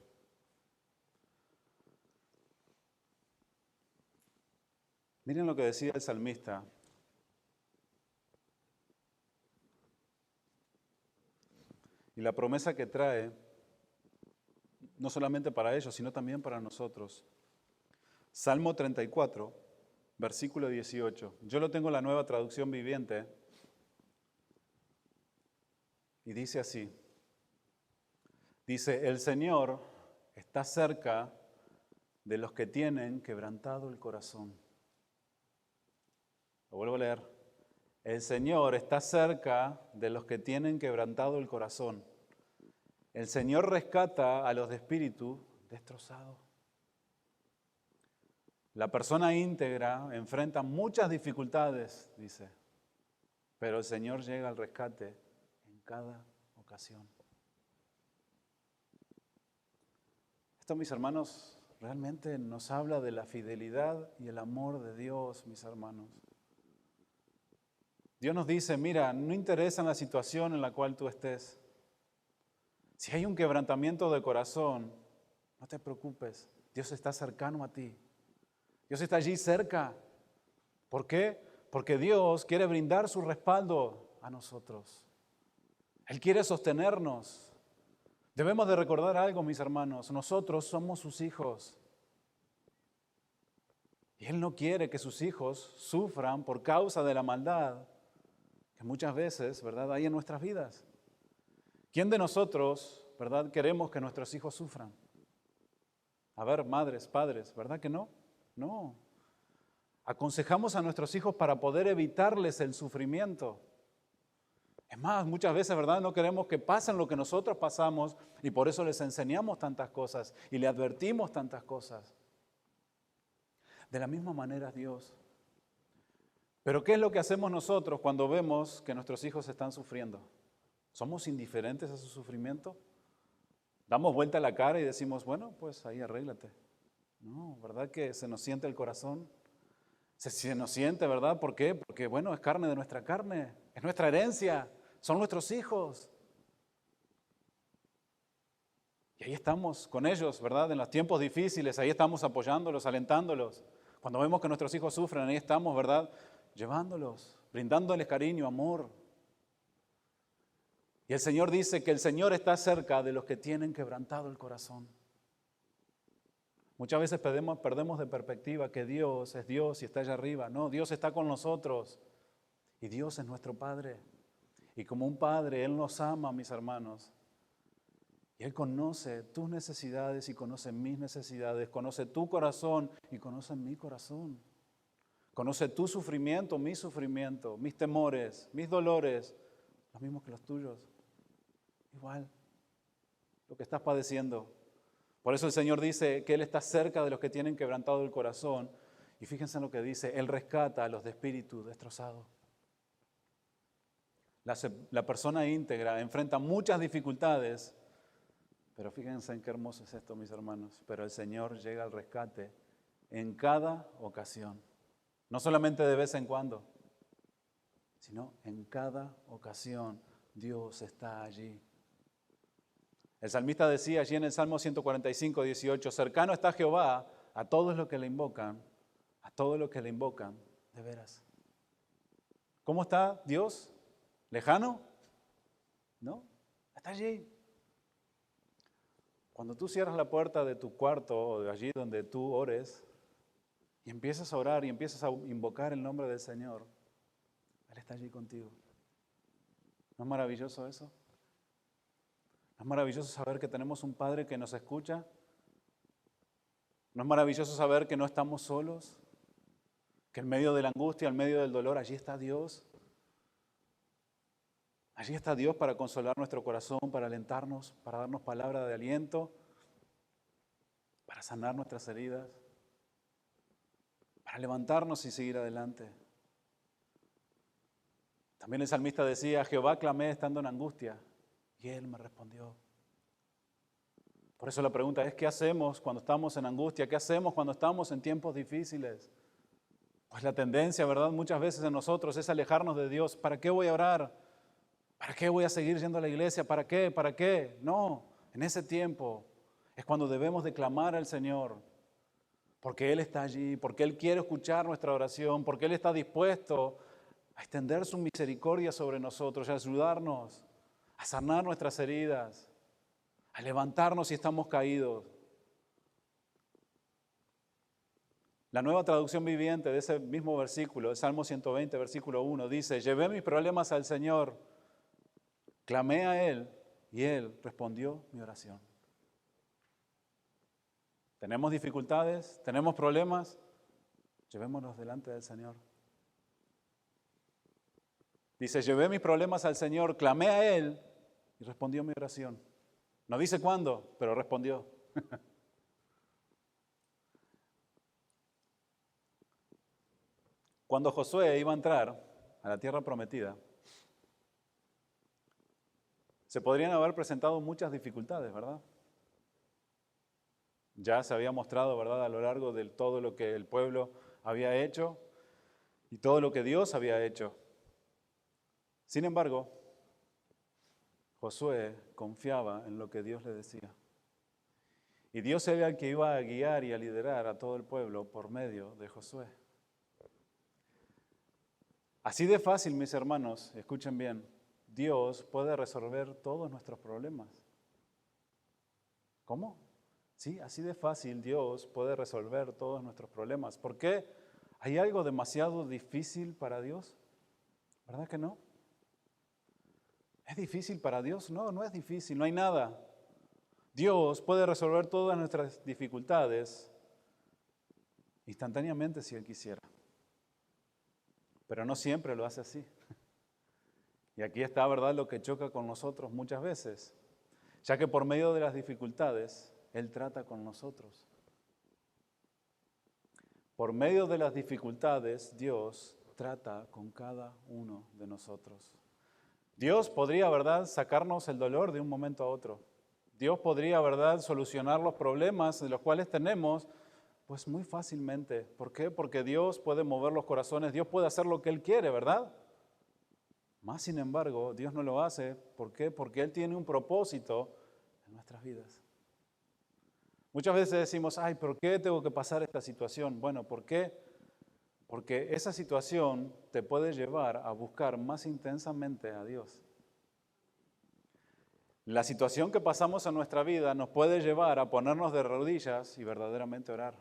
miren lo que decía el salmista. Y la promesa que trae, no solamente para ellos, sino también para nosotros. Salmo 34, versículo 18. Yo lo tengo en la Nueva Traducción Viviente. Y dice así. Dice, el Señor está cerca de los que tienen quebrantado el corazón. Lo vuelvo a leer. El Señor está cerca de los que tienen quebrantado el corazón. El Señor rescata a los de espíritu destrozado. La persona íntegra enfrenta muchas dificultades, dice, pero el Señor llega al rescate en cada ocasión. Esto, mis hermanos, realmente nos habla de la fidelidad y el amor de Dios, mis hermanos. Dios nos dice, mira, no interesa la situación en la cual tú estés. Si hay un quebrantamiento de corazón, no te preocupes, Dios está cercano a ti. Dios está allí cerca. ¿Por qué? Porque Dios quiere brindar su respaldo a nosotros. Él quiere sostenernos. Debemos de recordar algo, mis hermanos, nosotros somos sus hijos. Y Él no quiere que sus hijos sufran por causa de la maldad que muchas veces, ¿verdad?, hay en nuestras vidas. ¿Quién de nosotros, verdad, queremos que nuestros hijos sufran? A ver, madres, padres, ¿verdad que no? No. Aconsejamos a nuestros hijos para poder evitarles el sufrimiento. Es más, muchas veces, ¿verdad?, no queremos que pasen lo que nosotros pasamos y por eso les enseñamos tantas cosas y les advertimos tantas cosas. De la misma manera Dios. Pero ¿qué es lo que hacemos nosotros cuando vemos que nuestros hijos están sufriendo? ¿Somos indiferentes a su sufrimiento? ¿Damos vuelta a la cara y decimos, bueno, pues ahí arréglate? No, ¿verdad que se nos siente el corazón? Se nos siente, ¿verdad? ¿Por qué? Porque, bueno, es carne de nuestra carne, es nuestra herencia, son nuestros hijos. Y ahí estamos con ellos, ¿verdad? En los tiempos difíciles, ahí estamos apoyándolos, alentándolos. Cuando vemos que nuestros hijos sufren, ahí estamos, ¿verdad?, llevándolos, brindándoles cariño, amor. Y el Señor dice que el Señor está cerca de los que tienen quebrantado el corazón. Muchas veces perdemos de perspectiva que Dios es Dios y está allá arriba. No, Dios está con nosotros y Dios es nuestro Padre. Y como un Padre, Él nos ama, mis hermanos. Y Él conoce tus necesidades y conoce mis necesidades, conoce tu corazón y conoce mi corazón. Conoce tu sufrimiento, mis temores, mis dolores, los mismos que los tuyos. igual, lo que estás padeciendo. Por eso el Señor dice que Él está cerca de los que tienen quebrantado el corazón. Y fíjense en lo que dice, Él rescata a los de espíritu destrozado. La persona íntegra enfrenta muchas dificultades, pero fíjense en qué hermoso es esto, mis hermanos. Pero el Señor llega al rescate en cada ocasión. No solamente de vez en cuando, sino en cada ocasión Dios está allí. El salmista decía allí en el Salmo 145, 18, cercano está Jehová a todos los que le invocan, a todos los que le invocan, de veras. ¿Cómo está Dios? ¿Lejano? No, está allí. Cuando tú cierras la puerta de tu cuarto o de allí donde tú ores y empiezas a orar y empiezas a invocar el nombre del Señor, Él está allí contigo. ¿No es maravilloso eso? ¿No es maravilloso saber que tenemos un Padre que nos escucha? ¿No es maravilloso saber que no estamos solos? Que en medio de la angustia, en medio del dolor, allí está Dios. Allí está Dios para consolar nuestro corazón, para alentarnos, para darnos palabra de aliento, para sanar nuestras heridas, para levantarnos y seguir adelante. También el salmista decía, a Jehová clamé estando en angustia, y Él me respondió. Por eso la pregunta es, ¿qué hacemos cuando estamos en angustia? ¿Qué hacemos cuando estamos en tiempos difíciles? Pues la tendencia, ¿verdad? Muchas veces en nosotros es alejarnos de Dios. ¿Para qué voy a orar? ¿Para qué voy a seguir yendo a la iglesia? ¿Para qué? ¿Para qué? No, en ese tiempo es cuando debemos de clamar al Señor, porque Él está allí, porque Él quiere escuchar nuestra oración, porque Él está dispuesto a extender su misericordia sobre nosotros, a ayudarnos, a sanar nuestras heridas, a levantarnos si estamos caídos. La Nueva Traducción Viviente de ese mismo versículo, el Salmo 120, versículo 1, dice, llevé mis problemas al Señor, clamé a Él y Él respondió mi oración. ¿Tenemos dificultades? ¿Tenemos problemas? Llevémonos delante del Señor. Dice, llevé mis problemas al Señor, clamé a Él y respondió mi oración. No dice cuándo, pero respondió. Cuando Josué iba a entrar a la tierra prometida, se podrían haber presentado muchas dificultades, ¿verdad? Ya se había mostrado, ¿verdad?, a lo largo de todo lo que el pueblo había hecho y todo lo que Dios había hecho. Sin embargo, Josué confiaba en lo que Dios le decía. Y Dios era el que iba a guiar y a liderar a todo el pueblo por medio de Josué. Así de fácil, mis hermanos, escuchen bien, Dios puede resolver todos nuestros problemas. ¿Cómo? Sí, así de fácil Dios puede resolver todos nuestros problemas. ¿Por qué? ¿Hay algo demasiado difícil para Dios? ¿Verdad que no? ¿Es difícil para Dios? No, no es difícil, no hay nada. Dios puede resolver todas nuestras dificultades instantáneamente si Él quisiera. Pero no siempre lo hace así. Y aquí está, ¿verdad?, lo que choca con nosotros muchas veces, ya que por medio de las dificultades, Él trata con nosotros. Por medio de las dificultades, Dios trata con cada uno de nosotros. Dios podría, ¿verdad?, sacarnos el dolor de un momento a otro. Dios podría, ¿verdad?, solucionar los problemas de los cuales tenemos, pues muy fácilmente. ¿Por qué? Porque Dios puede mover los corazones, Dios puede hacer lo que Él quiere, ¿verdad? Más sin embargo, Dios no lo hace. ¿Por qué? Porque Él tiene un propósito en nuestras vidas. Muchas veces decimos, ay, ¿por qué tengo que pasar esta situación? Bueno, ¿por qué? Porque esa situación te puede llevar a buscar más intensamente a Dios. La situación que pasamos en nuestra vida nos puede llevar a ponernos de rodillas y verdaderamente orar.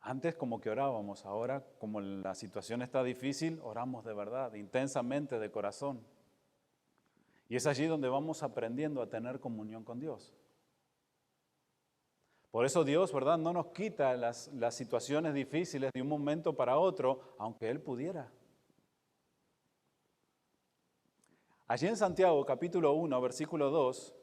Antes como que orábamos, ahora como la situación está difícil, oramos de verdad, intensamente, de corazón. Y es allí donde vamos aprendiendo a tener comunión con Dios. Por eso Dios, ¿verdad?, no nos quita las situaciones difíciles de un momento para otro, aunque Él pudiera. Allí en Santiago, capítulo 1, versículo 2,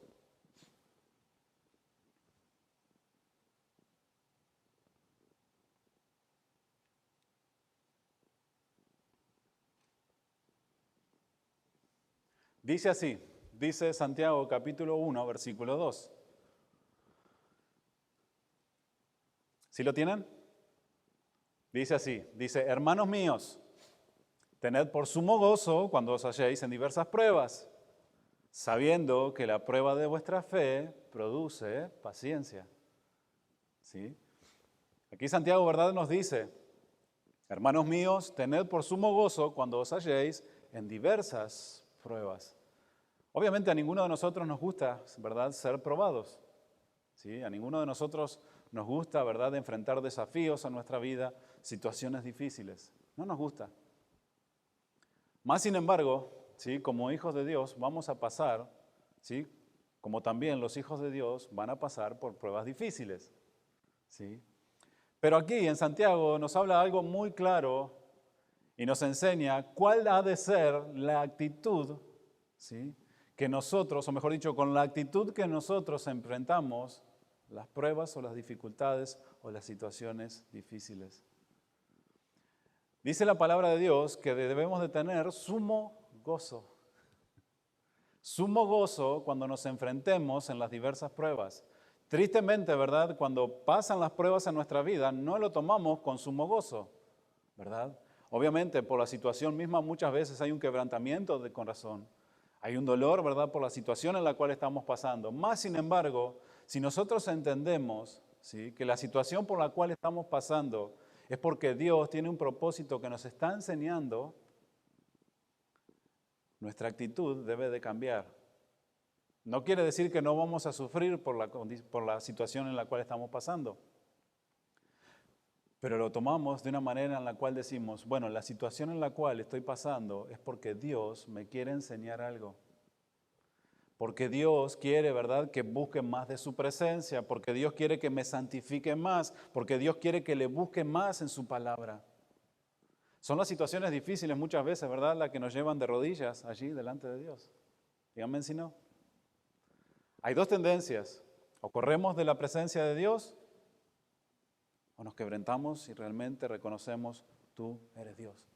dice así, dice Santiago, capítulo 1, versículo 2. ¿Sí lo tienen? Dice así, dice, hermanos míos, tened por sumo gozo cuando os halléis en diversas pruebas, sabiendo que la prueba de vuestra fe produce paciencia. ¿Sí? Aquí Santiago, ¿verdad?, nos dice, hermanos míos, tened por sumo gozo cuando os halléis en diversas pruebas. Obviamente a ninguno de nosotros nos gusta, ¿verdad?, ser probados. ¿Sí? A ninguno de nosotros nos gusta, ¿verdad?, enfrentar desafíos a nuestra vida, situaciones difíciles. No nos gusta. Más sin embargo, ¿sí?, como hijos de Dios vamos a pasar, ¿sí?, como también los hijos de Dios van a pasar por pruebas difíciles. ¿Sí? Pero aquí en Santiago nos habla algo muy claro y nos enseña cuál ha de ser la actitud, ¿sí?, que nosotros, o mejor dicho, con la actitud que nosotros enfrentamos las pruebas o las dificultades o las situaciones difíciles. Dice la palabra de Dios que debemos de tener sumo gozo. Sumo gozo cuando nos enfrentemos en las diversas pruebas. Tristemente, ¿verdad?, cuando pasan las pruebas en nuestra vida, no lo tomamos con sumo gozo, ¿verdad? Obviamente, por la situación misma, muchas veces hay un quebrantamiento de corazón. Hay un dolor, ¿verdad?, por la situación en la cual estamos pasando. Más sin embargo, si nosotros entendemos, ¿sí?, que la situación por la cual estamos pasando es porque Dios tiene un propósito que nos está enseñando, nuestra actitud debe de cambiar. No quiere decir que no vamos a sufrir por la situación en la cual estamos pasando, pero lo tomamos de una manera en la cual decimos, bueno, la situación en la cual estoy pasando es porque Dios me quiere enseñar algo. Porque Dios quiere, ¿verdad?, que busque más de su presencia, porque Dios quiere que me santifique más, porque Dios quiere que le busque más en su palabra. Son las situaciones difíciles muchas veces, ¿verdad?, las que nos llevan de rodillas allí delante de Dios. Díganme si no. Hay dos tendencias, o corremos de la presencia de Dios, o nos quebrantamos y realmente reconocemos, tú eres Dios.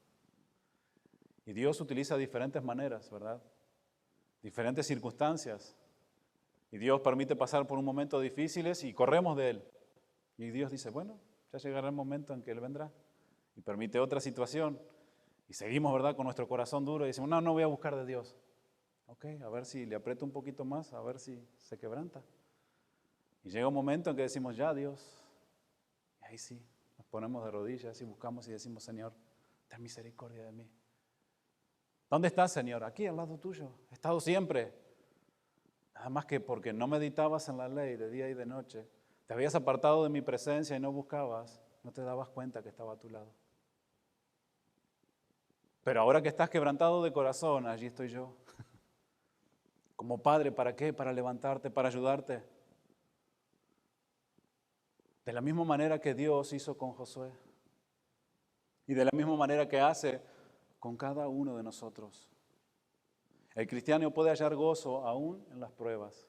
Y Dios utiliza diferentes maneras, ¿verdad?, diferentes circunstancias. Y Dios permite pasar por un momento difíciles y corremos de Él. Y Dios dice, bueno, ya llegará el momento en que Él vendrá. Y permite otra situación. Y seguimos, ¿verdad?, con nuestro corazón duro y decimos, no, no voy a buscar de Dios. Ok, a ver si le aprieto un poquito más, a ver si se quebranta. Y llega un momento en que decimos, ya Dios. Y ahí sí, nos ponemos de rodillas y buscamos y decimos, Señor, ten misericordia de mí. ¿Dónde estás, Señor? Aquí, al lado tuyo. He estado siempre. Nada más que porque no meditabas en la ley de día y de noche, te habías apartado de mi presencia y no buscabas, no te dabas cuenta que estaba a tu lado. Pero ahora que estás quebrantado de corazón, allí estoy yo. Como padre, ¿para qué? Para levantarte, para ayudarte. De la misma manera que Dios hizo con Josué. Y de la misma manera que hace con cada uno de nosotros. El cristiano puede hallar gozo aún en las pruebas.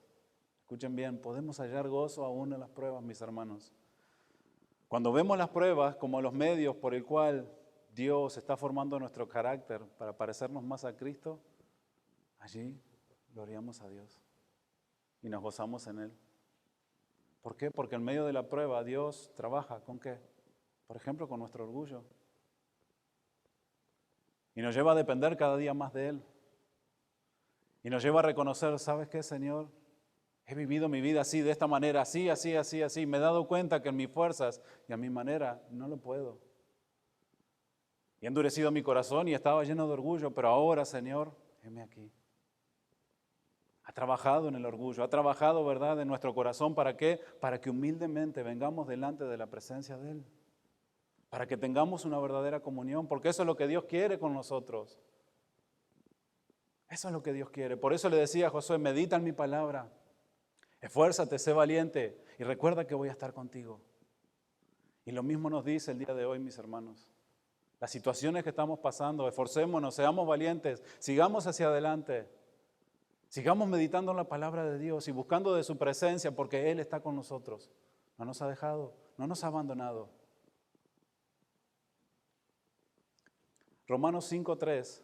Escuchen bien, podemos hallar gozo aún en las pruebas, mis hermanos. Cuando vemos las pruebas como los medios por el cual Dios está formando nuestro carácter para parecernos más a Cristo, allí gloriamos a Dios y nos gozamos en Él. ¿Por qué? Porque en medio de la prueba Dios trabaja ¿con qué? Por ejemplo, con nuestro orgullo. Y nos lleva a depender cada día más de Él. Y nos lleva a reconocer, ¿sabes qué, Señor? He vivido mi vida así, de esta manera, así. Me he dado cuenta que en mis fuerzas y a mi manera no lo puedo. Y he endurecido mi corazón y estaba lleno de orgullo, pero ahora, Señor, heme aquí. Ha trabajado en el orgullo, ha trabajado, ¿verdad?, en nuestro corazón. ¿Para qué? Para que humildemente vengamos delante de la presencia de Él. Para que tengamos una verdadera comunión, porque eso es lo que Dios quiere con nosotros. Eso es lo que Dios quiere. Por eso le decía a Josué, medita en mi palabra. Esfuérzate, sé valiente y recuerda que voy a estar contigo. Y lo mismo nos dice el día de hoy, mis hermanos. Las situaciones que estamos pasando, esforcémonos, seamos valientes, sigamos hacia adelante. Sigamos meditando en la palabra de Dios y buscando de su presencia porque Él está con nosotros. No nos ha dejado, no nos ha abandonado. Romanos 5:3.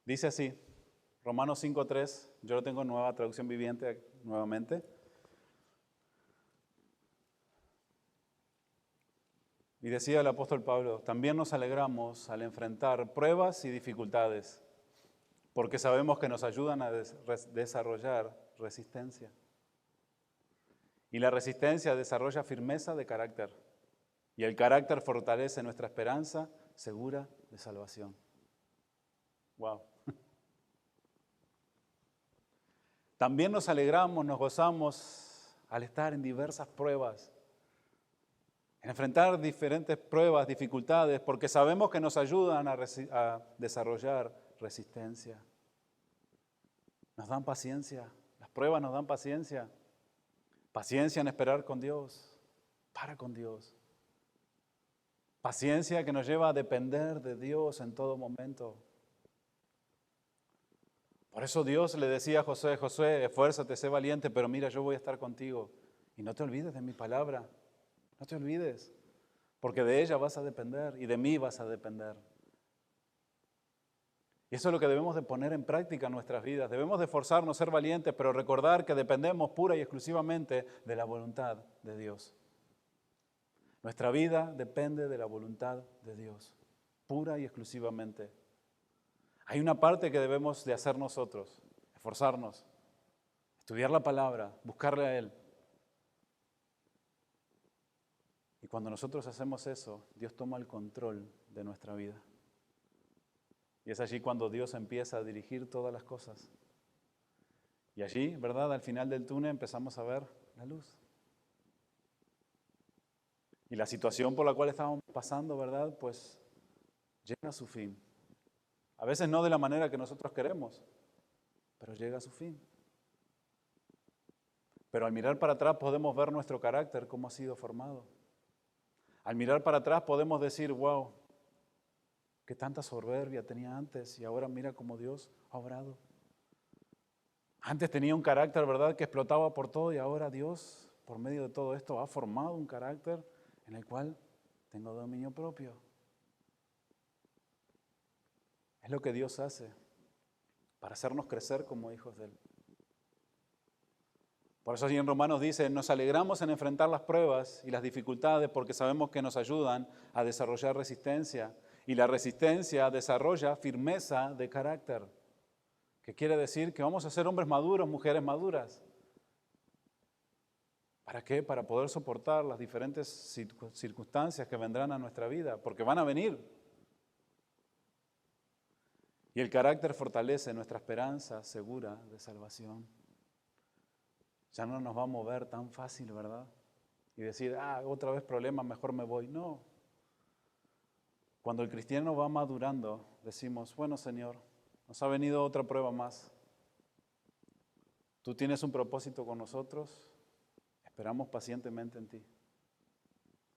Dice así, Romanos 5:3, yo lo tengo en Nueva Traducción Viviente nuevamente. Y decía el apóstol Pablo, también nos alegramos al enfrentar pruebas y dificultades, porque sabemos que nos ayudan a desarrollar resistencia. Y la resistencia desarrolla firmeza de carácter, y el carácter fortalece nuestra esperanza segura de salvación. Wow. También nos alegramos, nos gozamos al estar en diversas pruebas, en enfrentar diferentes pruebas, dificultades, porque sabemos que nos ayudan a desarrollar resistencia. Nos dan paciencia, las pruebas nos dan paciencia. Paciencia en esperar con Dios, para con Dios. Paciencia que nos lleva a depender de Dios en todo momento. Por eso Dios le decía a Josué, Josué, esfuérzate, sé valiente, pero mira, yo voy a estar contigo. Y no te olvides de mi palabra, no te olvides, porque de ella vas a depender y de mí vas a depender. Y eso es lo que debemos de poner en práctica en nuestras vidas. Debemos de esforzarnos, ser valientes, pero recordar que dependemos pura y exclusivamente de la voluntad de Dios. Nuestra vida depende de la voluntad de Dios, pura y exclusivamente. Hay una parte que debemos de hacer nosotros, esforzarnos, estudiar la palabra, buscarle a Él. Y cuando nosotros hacemos eso, Dios toma el control de nuestra vida. Y es allí cuando Dios empieza a dirigir todas las cosas. Y allí, ¿verdad? Al final del túnel empezamos a ver la luz. Y la situación por la cual estábamos pasando, ¿verdad? Pues llega a su fin. A veces no de la manera que nosotros queremos, pero llega a su fin. Pero al mirar para atrás podemos ver nuestro carácter, cómo ha sido formado. Al mirar para atrás podemos decir, wow, qué tanta soberbia tenía antes y ahora mira cómo Dios ha obrado. Antes tenía un carácter, ¿verdad?, que explotaba por todo y ahora Dios, por medio de todo esto, ha formado un carácter en el cual tengo dominio propio. Es lo que Dios hace para hacernos crecer como hijos de Él. Por eso allí en Romanos dice, nos alegramos en enfrentar las pruebas y las dificultades porque sabemos que nos ayudan a desarrollar resistencia. Y la resistencia desarrolla firmeza de carácter, que quiere decir que vamos a ser hombres maduros, mujeres maduras. ¿Para qué? Para poder soportar las diferentes circunstancias que vendrán a nuestra vida, porque van a venir. Y el carácter fortalece nuestra esperanza segura de salvación. Ya no nos va a mover tan fácil, ¿verdad? Y decir, otra vez problema, mejor me voy. No. Cuando el cristiano va madurando, decimos, bueno, Señor, nos ha venido otra prueba más. Tú tienes un propósito con nosotros, esperamos pacientemente en ti.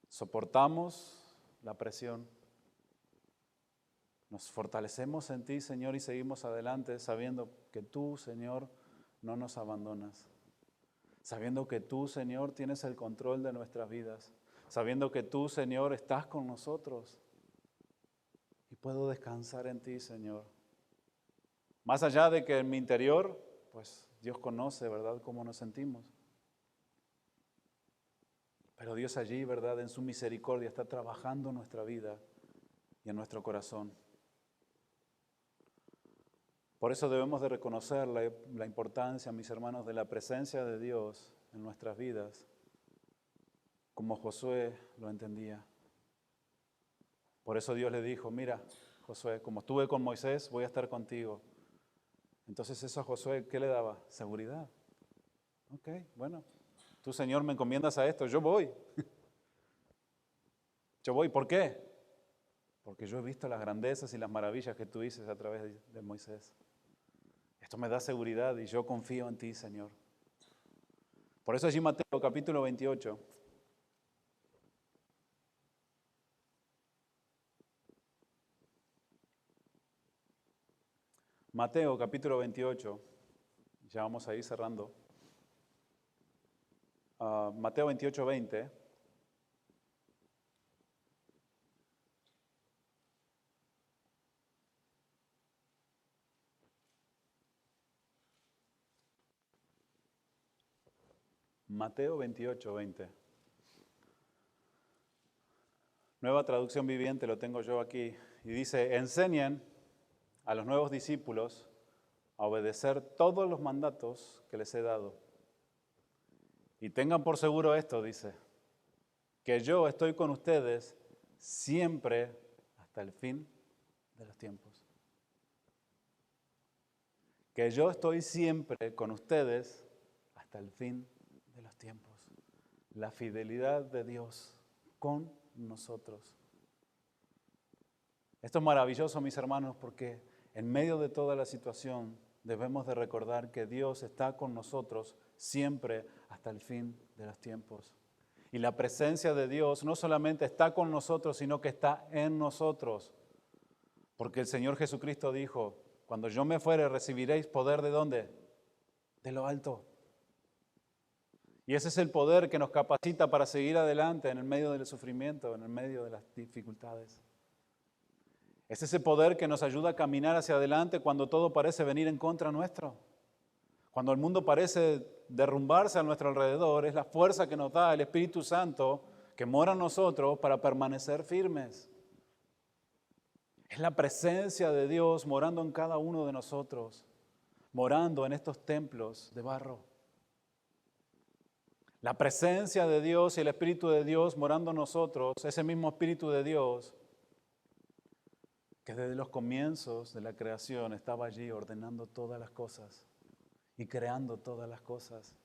Soportamos la presión. Nos fortalecemos en ti, Señor, y seguimos adelante sabiendo que tú, Señor, no nos abandonas. Sabiendo que tú, Señor, tienes el control de nuestras vidas. Sabiendo que tú, Señor, estás con nosotros. Y puedo descansar en ti, Señor. Más allá de que en mi interior, pues Dios conoce, ¿verdad?, cómo nos sentimos. Pero Dios allí, ¿verdad?, en su misericordia está trabajando en nuestra vida y en nuestro corazón. Por eso debemos de reconocer la importancia, mis hermanos, de la presencia de Dios en nuestras vidas, como Josué lo entendía. Por eso Dios le dijo, mira, Josué, como estuve con Moisés, voy a estar contigo. Entonces eso a Josué, ¿qué le daba? Seguridad. Ok, bueno, tú, Señor, me encomiendas a esto, yo voy. Yo voy, ¿por qué? porque yo he visto las grandezas y las maravillas que tú dices a través de Moisés. Esto me da seguridad y yo confío en ti, Señor. Por eso allí Mateo capítulo 28. Mateo capítulo 28, ya vamos a ir cerrando. Mateo 28, 20. Mateo 28, 20. Nueva traducción viviente, lo tengo yo aquí. Y dice, enseñen a los nuevos discípulos a obedecer todos los mandatos que les he dado. Y tengan por seguro esto, dice, que yo estoy con ustedes siempre hasta el fin de los tiempos. Que yo estoy siempre con ustedes hasta el fin de los tiempos. La fidelidad de Dios con nosotros. Esto es maravilloso, mis hermanos, porque en medio de toda la situación debemos de recordar que Dios está con nosotros siempre hasta el fin de los tiempos. Y la presencia de Dios no solamente está con nosotros, sino que está en nosotros. Porque el Señor Jesucristo dijo, cuando yo me fuere recibiréis poder ¿de dónde? De lo alto. Y ese es el poder que nos capacita para seguir adelante en el medio del sufrimiento, en el medio de las dificultades. Es ese poder que nos ayuda a caminar hacia adelante cuando todo parece venir en contra nuestro. Cuando el mundo parece derrumbarse a nuestro alrededor, es la fuerza que nos da el Espíritu Santo que mora en nosotros para permanecer firmes. Es la presencia de Dios morando en cada uno de nosotros, morando en estos templos de barro. La presencia de Dios y el Espíritu de Dios morando en nosotros, ese mismo Espíritu de Dios que desde los comienzos de la creación estaba allí ordenando todas las cosas y creando todas las cosas.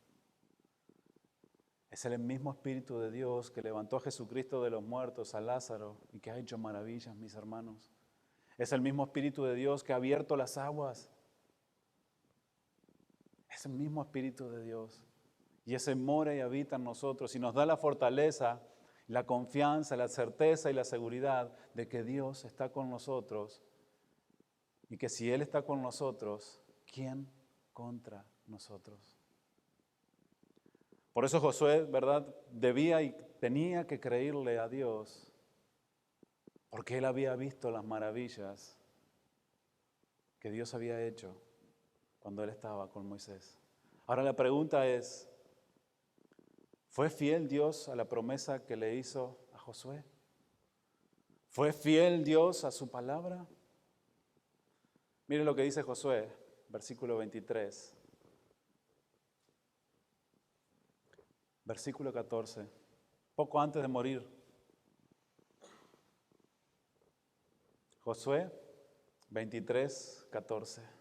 Es el mismo Espíritu de Dios que levantó a Jesucristo de los muertos, a Lázaro, y que ha hecho maravillas, mis hermanos. Es el mismo Espíritu de Dios que ha abierto las aguas. Es el mismo Espíritu de Dios. Y ese mora y habita en nosotros y nos da la fortaleza, la confianza, la certeza y la seguridad de que Dios está con nosotros y que si Él está con nosotros, ¿quién contra nosotros? Por eso Josué, ¿verdad?, debía y tenía que creerle a Dios porque él había visto las maravillas que Dios había hecho cuando él estaba con Moisés. Ahora la pregunta es, ¿fue fiel Dios a la promesa que le hizo a Josué? ¿Fue fiel Dios a su palabra? Mire lo que dice Josué, versículo 23. Versículo 14, poco antes de morir. Josué 23, 14.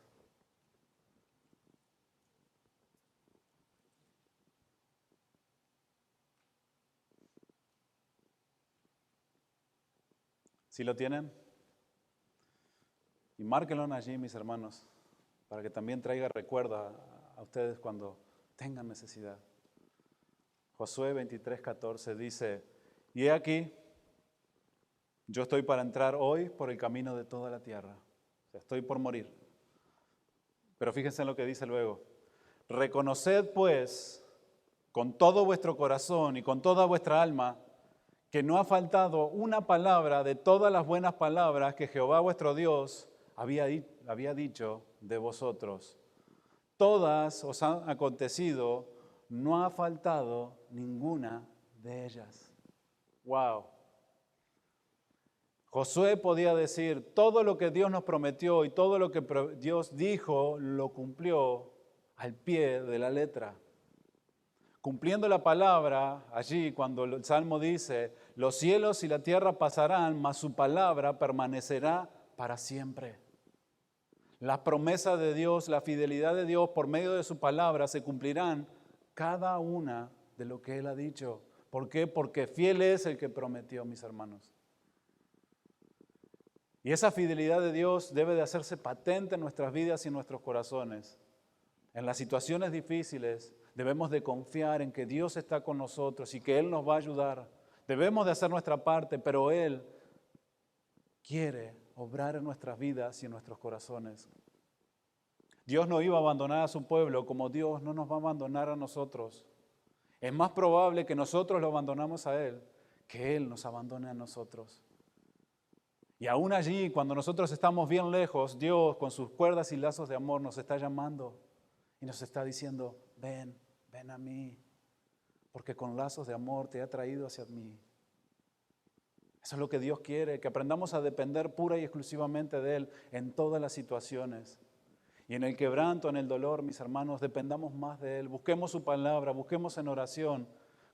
¿Sí lo tienen? Y márquenlo allí, mis hermanos, para que también traiga recuerdo a ustedes cuando tengan necesidad. Josué 23, 14 dice, y he aquí, yo estoy para entrar hoy por el camino de toda la tierra. O sea, estoy por morir. Pero fíjense en lo que dice luego. Reconoced pues con todo vuestro corazón y con toda vuestra alma que no ha faltado una palabra de todas las buenas palabras que Jehová vuestro Dios había dicho de vosotros. Todas os han acontecido, no ha faltado ninguna de ellas. ¡Wow! Josué podía decir, todo lo que Dios nos prometió y todo lo que Dios dijo, lo cumplió al pie de la letra. Cumpliendo la palabra, allí cuando el Salmo dice, los cielos y la tierra pasarán, mas su palabra permanecerá para siempre. Las promesas de Dios, la fidelidad de Dios por medio de su palabra se cumplirán cada una de lo que Él ha dicho. ¿Por qué? Porque fiel es el que prometió, mis hermanos. Y esa fidelidad de Dios debe de hacerse patente en nuestras vidas y en nuestros corazones. En las situaciones difíciles debemos de confiar en que Dios está con nosotros y que Él nos va a ayudar. Debemos de hacer nuestra parte, pero Él quiere obrar en nuestras vidas y en nuestros corazones. Dios no iba a abandonar a su pueblo como Dios no nos va a abandonar a nosotros. Es más probable que nosotros lo abandonamos a Él que Él nos abandone a nosotros. Y aún allí, cuando nosotros estamos bien lejos, Dios con sus cuerdas y lazos de amor nos está llamando y nos está diciendo, ven, ven a mí, porque con lazos de amor te he traído hacia mí. Eso es lo que Dios quiere, que aprendamos a depender pura y exclusivamente de Él en todas las situaciones. Y en el quebranto, en el dolor, mis hermanos, dependamos más de Él. Busquemos su palabra, busquemos en oración,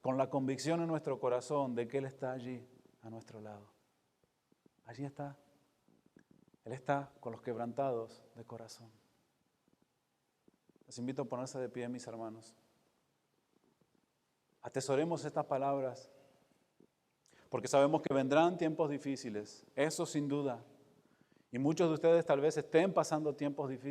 con la convicción en nuestro corazón de que Él está allí, a nuestro lado. Allí está. Él está con los quebrantados de corazón. Les invito a ponerse de pie, mis hermanos. Atesoremos estas palabras, porque sabemos que vendrán tiempos difíciles, eso sin duda. Y muchos de ustedes tal vez estén pasando tiempos difíciles.